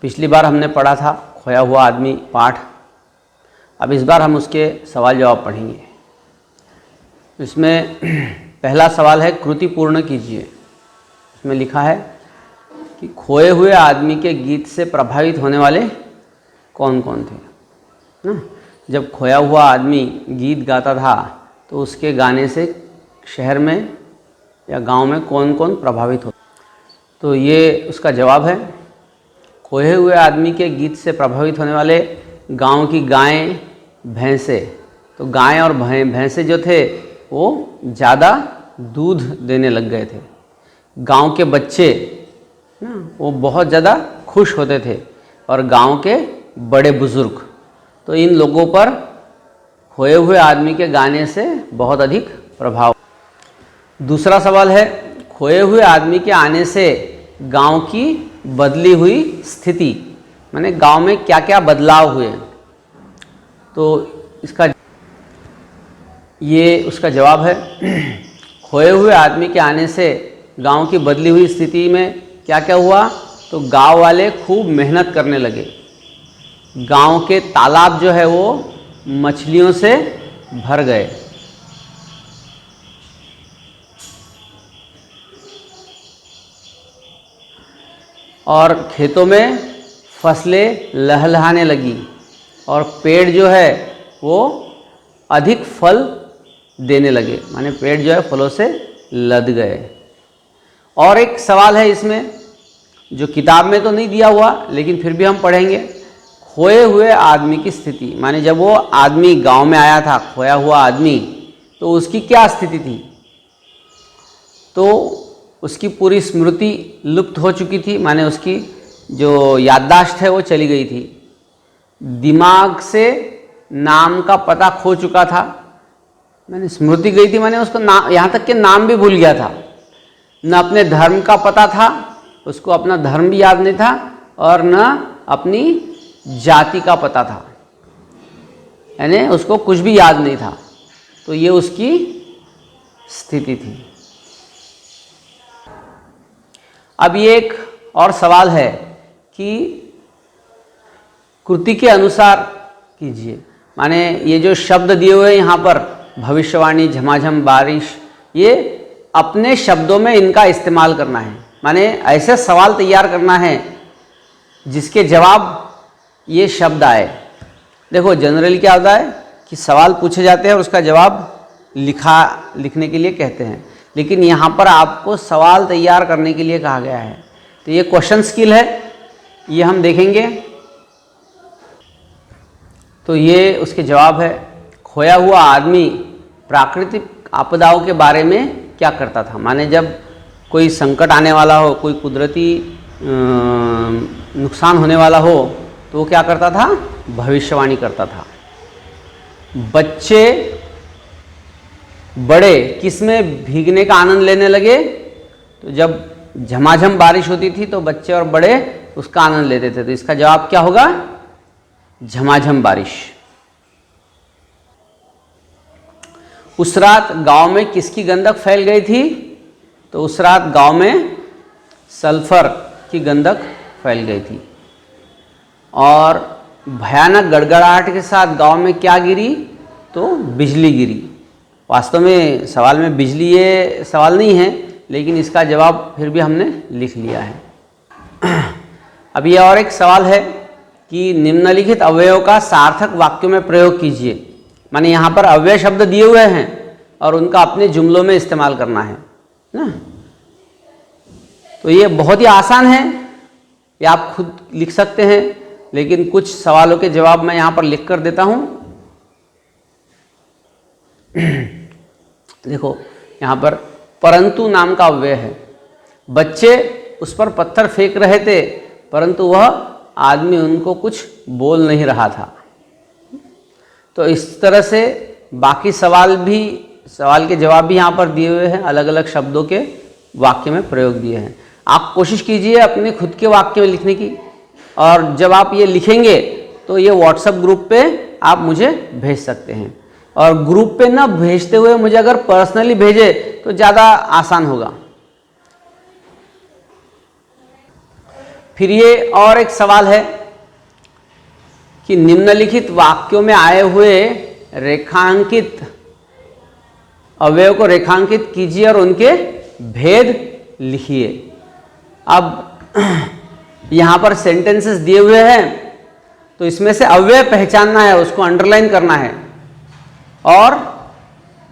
पिछली बार हमने पढ़ा था खोया हुआ आदमी पाठ। अब इस बार हम उसके सवाल जवाब पढ़ेंगे। इसमें पहला सवाल है कृति पूर्ण कीजिए। इसमें लिखा है कि खोए हुए आदमी के गीत से प्रभावित होने वाले कौन कौन थे ना। जब खोया हुआ आदमी गीत गाता था तो उसके गाने से शहर में या गांव में कौन कौन प्रभावित हो। तो ये उसका जवाब है। खोए हुए आदमी के गीत से प्रभावित होने वाले गांव की गायें भैंसे। तो गायें और भैंसे जो थे वो ज़्यादा दूध देने लग गए थे। गांव के बच्चे ना वो बहुत ज़्यादा खुश होते थे और गांव के बड़े बुज़ुर्ग। तो इन लोगों पर खोए हुए आदमी के गाने से बहुत अधिक प्रभाव। दूसरा सवाल है खोए हुए आदमी के आने से गांव की बदली हुई स्थिति, माने गांव में क्या क्या बदलाव हुए। तो ये उसका जवाब है। खोए हुए आदमी के आने से गांव की बदली हुई स्थिति में क्या क्या हुआ। तो गांव वाले खूब मेहनत करने लगे। गांव के तालाब जो है वो मछलियों से भर गए। और खेतों में फसलें लहलहाने लगी और पेड़ जो है वो अधिक फल देने लगे, माने पेड़ जो है फलों से लद गए। और एक सवाल है इसमें जो किताब में तो नहीं दिया हुआ लेकिन फिर भी हम पढ़ेंगे। खोए हुए आदमी की स्थिति, माने जब वो आदमी गांव में आया था खोया हुआ आदमी, तो उसकी क्या स्थिति थी। तो उसकी पूरी स्मृति लुप्त हो चुकी थी, माने उसकी जो याददाश्त है वो चली गई थी। दिमाग से नाम का पता खो चुका था, मैंने स्मृति गई थी, माने उसको नाम, यहाँ तक कि नाम भी भूल गया था। न अपने धर्म का पता था, उसको अपना धर्म भी याद नहीं था, और न अपनी जाति का पता था, यानी उसको कुछ भी याद नहीं था। तो ये उसकी स्थिति थी। अब ये एक और सवाल है कि कृति के अनुसार कीजिए, माने ये जो शब्द दिए हुए हैं यहाँ पर भविष्यवाणी, झमाझम, बारिश, ये अपने शब्दों में इनका इस्तेमाल करना है। माने ऐसे सवाल तैयार करना है जिसके जवाब ये शब्द आए। देखो जनरली क्या होता है कि सवाल पूछे जाते हैं और उसका जवाब लिखने के लिए कहते हैं, लेकिन यहाँ पर आपको सवाल तैयार करने के लिए कहा गया है। तो ये क्वेश्चन स्किल है, ये हम देखेंगे। तो ये उसके जवाब है। खोया हुआ आदमी प्राकृतिक आपदाओं के बारे में क्या करता था, माने जब कोई संकट आने वाला हो, कोई कुदरती नुकसान होने वाला हो, तो वो क्या करता था, भविष्यवाणी करता था। बच्चे बड़े किस में भीगने का आनंद लेने लगे। तो जब झमाझम बारिश होती थी तो बच्चे और बड़े उसका आनंद लेते थे। तो इसका जवाब क्या होगा, झमाझम बारिश। उस रात गांव में किसकी गंधक फैल गई थी। तो उस रात गांव में सल्फर की गंधक फैल गई थी। और भयानक गड़गड़ाहट के साथ गांव में क्या गिरी, तो बिजली गिरी। वास्तव में सवाल में बिजली ये सवाल नहीं है, लेकिन इसका जवाब फिर भी हमने लिख लिया है। अब ये और एक सवाल है कि निम्नलिखित अव्ययों का सार्थक वाक्यों में प्रयोग कीजिए। माने यहाँ पर अव्यय शब्द दिए हुए हैं और उनका अपने जुमलों में इस्तेमाल करना है ना। तो ये बहुत ही आसान है, ये आप खुद लिख सकते हैं, लेकिन कुछ सवालों के जवाब मैं यहाँ पर लिख कर देता हूँ। देखो यहाँ पर परंतु नाम का अव्यय है। बच्चे उस पर पत्थर फेंक रहे थे परंतु वह आदमी उनको कुछ बोल नहीं रहा था। तो इस तरह से बाकी सवाल के जवाब भी यहाँ पर दिए हुए हैं, अलग अलग शब्दों के वाक्य में प्रयोग दिए हैं। आप कोशिश कीजिए अपने खुद के वाक्य में लिखने की, और जब आप ये लिखेंगे तो ये व्हाट्सएप ग्रुप पे आप मुझे भेज सकते हैं। और ग्रुप पे ना भेजते हुए मुझे अगर पर्सनली भेजे तो ज़्यादा आसान होगा। फिर ये और एक सवाल है कि निम्नलिखित वाक्यों में आए हुए रेखांकित अवयव को रेखांकित कीजिए और उनके भेद लिखिए। अब यहाँ पर सेंटेंसेस दिए हुए हैं, तो इसमें से अव्यय पहचानना है, उसको अंडरलाइन करना है और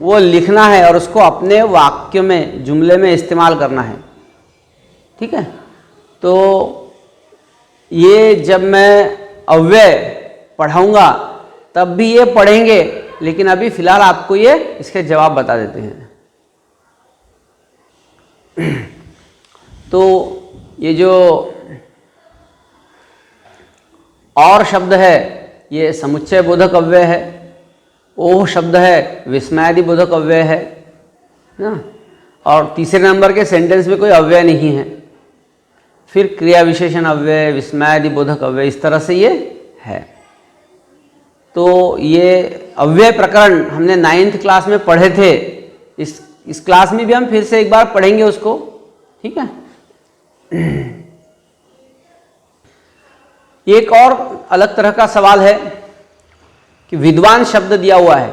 वो लिखना है और उसको अपने वाक्य में, जुमले में इस्तेमाल करना है। ठीक है, तो ये जब मैं अव्यय पढ़ाऊंगा तब भी ये पढ़ेंगे, लेकिन अभी फिलहाल आपको ये इसके जवाब बता देते हैं। तो ये जो और शब्द है ये समुच्चय बोधक अव्यय है, ओह शब्द है विस्मयादि बोधक अव्यय है ना, और तीसरे नंबर के सेंटेंस में कोई अव्यय नहीं है। फिर क्रिया विशेषण अव्यय, विस्मयादि बोधक अव्यय, इस तरह से ये है। तो ये अव्यय प्रकरण हमने 9th क्लास में पढ़े थे, इस क्लास में भी हम फिर से एक बार पढ़ेंगे उसको। ठीक है, एक और अलग तरह का सवाल है कि विद्वान शब्द दिया हुआ है,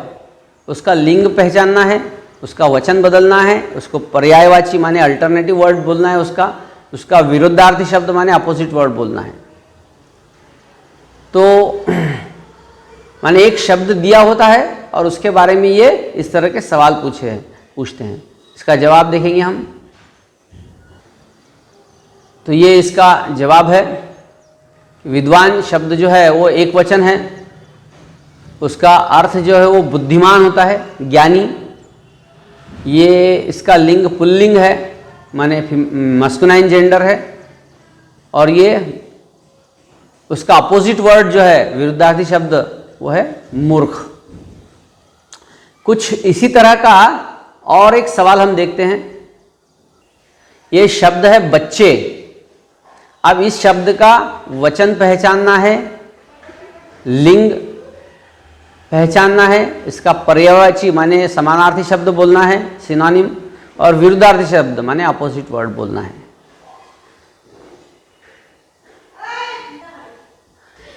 उसका लिंग पहचानना है, उसका वचन बदलना है, उसको पर्यायवाची माने अल्टरनेटिव वर्ड बोलना है, उसका विरुद्धार्थी शब्द माने अपोजिट वर्ड बोलना है। तो माने एक शब्द दिया होता है और उसके बारे में ये इस तरह के सवाल पूछते हैं। इसका जवाब देखेंगे हम। तो ये इसका जवाब है, विद्वान शब्द जो है वो एक वचन है, उसका अर्थ जो है वो बुद्धिमान होता है, ज्ञानी। ये इसका लिंग पुल्लिंग है, माने मस्कुलाइन जेंडर है, और ये उसका अपोजिट वर्ड जो है विरुद्धार्थी शब्द वो है मूर्ख। कुछ इसी तरह का और एक सवाल हम देखते हैं। ये शब्द है बच्चे। अब इस शब्द का वचन पहचानना है, लिंग पहचानना है, इसका पर्यायवाची माने समानार्थी शब्द बोलना है, सिनोनिम, और विरुद्धार्थी शब्द माने अपोजिट वर्ड बोलना है।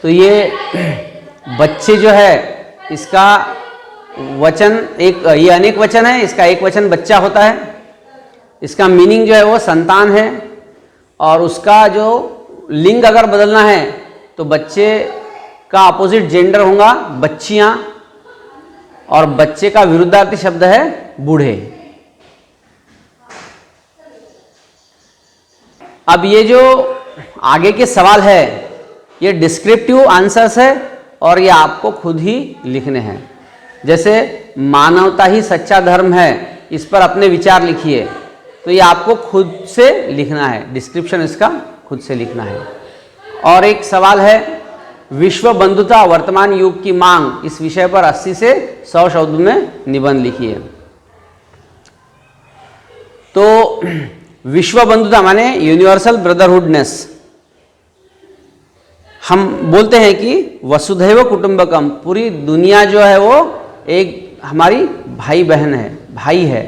तो ये बच्चे जो है इसका वचन ये अनेक वचन है, इसका एक वचन बच्चा होता है, इसका मीनिंग जो है वो संतान है, और उसका जो लिंग अगर बदलना है तो बच्चे का अपोजिट जेंडर होगा बच्चियां, और बच्चे का विरुद्धार्थी शब्द है बूढ़े। अब ये जो आगे के सवाल है ये डिस्क्रिप्टिव आंसर्स है और ये आपको खुद ही लिखने हैं। जैसे मानवता ही सच्चा धर्म है, इस पर अपने विचार लिखिए, तो ये आपको खुद से लिखना है, डिस्क्रिप्शन इसका खुद से लिखना है। और एक सवाल है विश्व बंधुता वर्तमान युग की मांग, इस विषय पर 80 से 100 शब्द में निबंध लिखिए। तो विश्व बंधुता माने यूनिवर्सल ब्रदरहुडनेस। हम बोलते हैं कि वसुधैव कुटुंबकम, पूरी दुनिया जो है वो एक हमारी भाई बहन है, भाई है।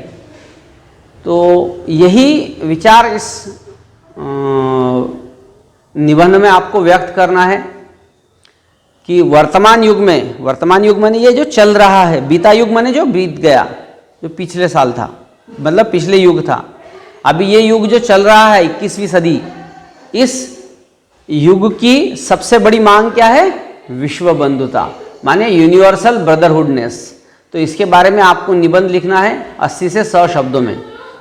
तो यही विचार इस निबंध में आपको व्यक्त करना है कि वर्तमान युग माने ये जो चल रहा है, बीता युग माने जो बीत गया, जो पिछले साल था, मतलब पिछले युग था। अभी ये युग जो चल रहा है 21वीं सदी, इस युग की सबसे बड़ी मांग क्या है? विश्व बंधुता माने यूनिवर्सल ब्रदरहुडनेस। तो इसके बारे में आपको निबंध लिखना है 80 से 100 शब्दों में।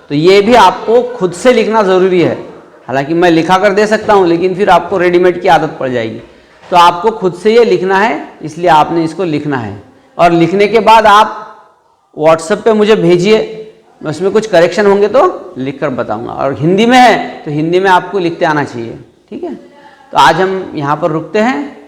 तो ये भी आपको खुद से लिखना ज़रूरी है। हालांकि मैं लिखा कर दे सकता हूँ, लेकिन फिर आपको रेडीमेड की आदत पड़ जाएगी। तो आपको खुद से ये लिखना है, इसलिए आपने इसको लिखना है। और लिखने के बाद आप व्हाट्सएप पे मुझे भेजिए, उसमें कुछ करेक्शन होंगे तो लिख कर बताऊँगा। और हिंदी में है तो हिंदी में आपको लिखते आना चाहिए। ठीक है, तो आज हम यहाँ पर रुकते हैं।